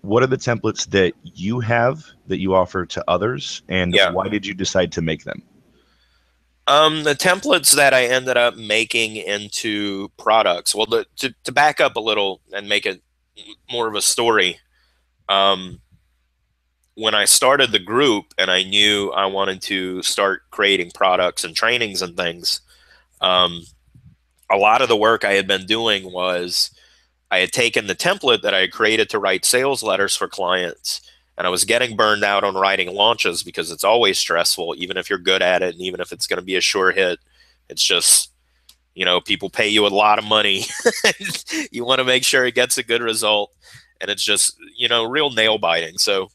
What are the templates that you have that you offer to others, and Yeah. why did you decide to make them? The templates that I ended up making into products. Well, to back up a little and make it more of a story. Um, when I started the group and I knew I wanted to start creating products and trainings and things, um, a lot of the work I had been doing was I had taken the template that I had created to write sales letters for clients, and I was getting burned out on writing launches because it's always stressful, even if you're good at it, and even if it's going to be a sure hit. It's just, people pay you a lot of money. You want to make sure it gets a good result, and it's just, real nail biting. So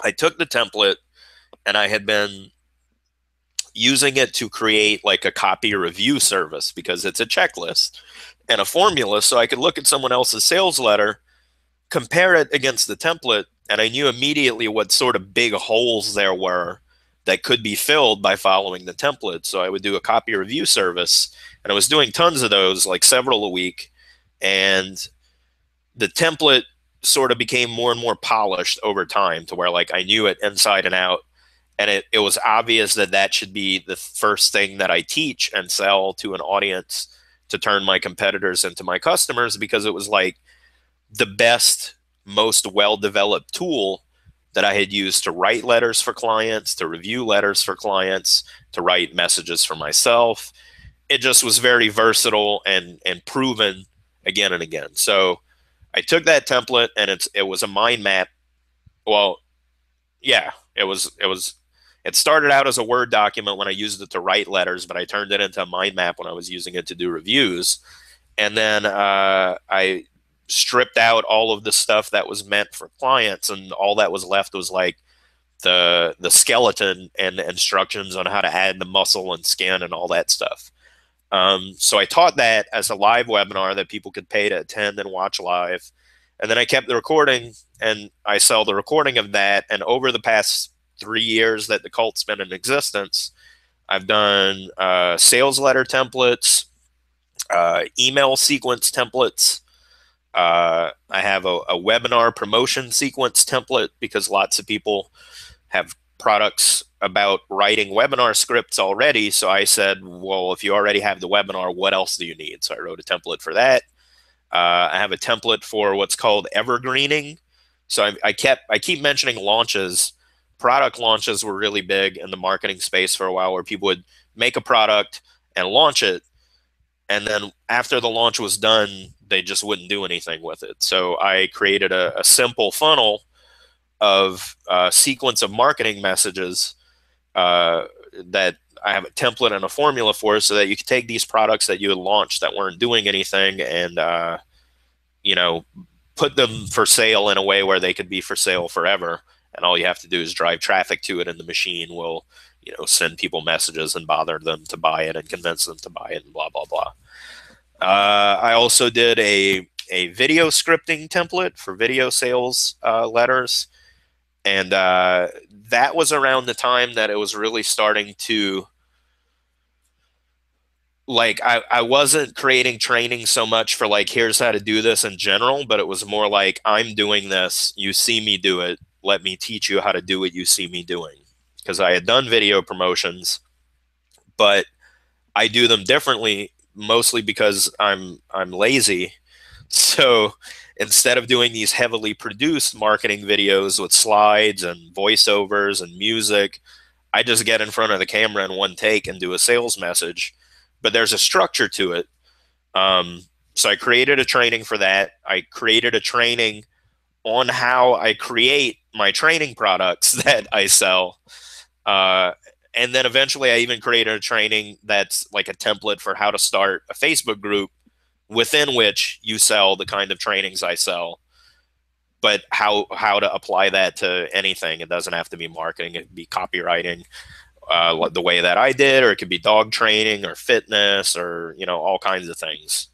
I took the template and I had been using it to create like a copy review service because it's a checklist and a formula. So I could look at someone else's sales letter, compare it against the template, and I knew immediately what sort of big holes there were that could be filled by following the template. So I would do a copy review service, and I was doing tons of those, like several a week. And the template sort of became more and more polished over time to where like I knew it inside and out. And it was obvious that that should be the first thing that I teach and sell to an audience to turn my competitors into my customers, because it was like the best, most well-developed tool that I had used to write letters for clients, to review letters for clients, to write messages for myself. It just was very versatile and proven again and again. So I took that template and it was a mind map. Well, yeah, it started out as a Word document when I used it to write letters, but I turned it into a mind map when I was using it to do reviews. And then I stripped out all of the stuff that was meant for clients, and all that was left was like the skeleton and the instructions on how to add the muscle and skin and all that stuff. So I taught that as a live webinar that people could pay to attend and watch live. And then I kept the recording and I sell the recording of that. And over the past 3 years that the cult's been in existence, I've done sales letter templates, email sequence templates. I have a webinar promotion sequence template because lots of people have products about writing webinar scripts already. So I said, well, if you already have the webinar, what else do you need? So I wrote a template for that. I have a template for what's called evergreening. So I keep mentioning launches. Product launches were really big in the marketing space for a while, where people would make a product and launch it, and then after the launch was done, they just wouldn't do anything with it. So I created a simple funnel of a sequence of marketing messages uh, that I have a template and a formula for, so that you could take these products that you had launched that weren't doing anything and you know put them for sale in a way where they could be for sale forever. And all you have to do is drive traffic to it, and the machine will send people messages and bother them to buy it and convince them to buy it and blah blah blah. I also did a video scripting template for video sales letters, and that was around the time that it was really starting to, like, I wasn't creating training so much for like here's how to do this in general, but it was more like I'm doing this, you see me do it, let me teach you how to do what you see me doing. Because I had done video promotions, but I do them differently, mostly because I'm lazy. So instead of doing these heavily produced marketing videos with slides and voiceovers and music, I just get in front of the camera in one take and do a sales message. But there's a structure to it. So I created a training for that. I created a training on how I create my training products that I sell. Uh, and then eventually I even created a training that's like a template for how to start a Facebook group within which you sell the kind of trainings I sell, but how to apply that to anything. It doesn't have to be marketing. It could be copywriting, the way that I did, or it could be dog training or fitness or, all kinds of things.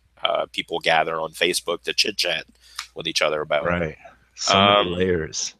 People gather on Facebook to chit chat with each other about. Right. So many Um, layers.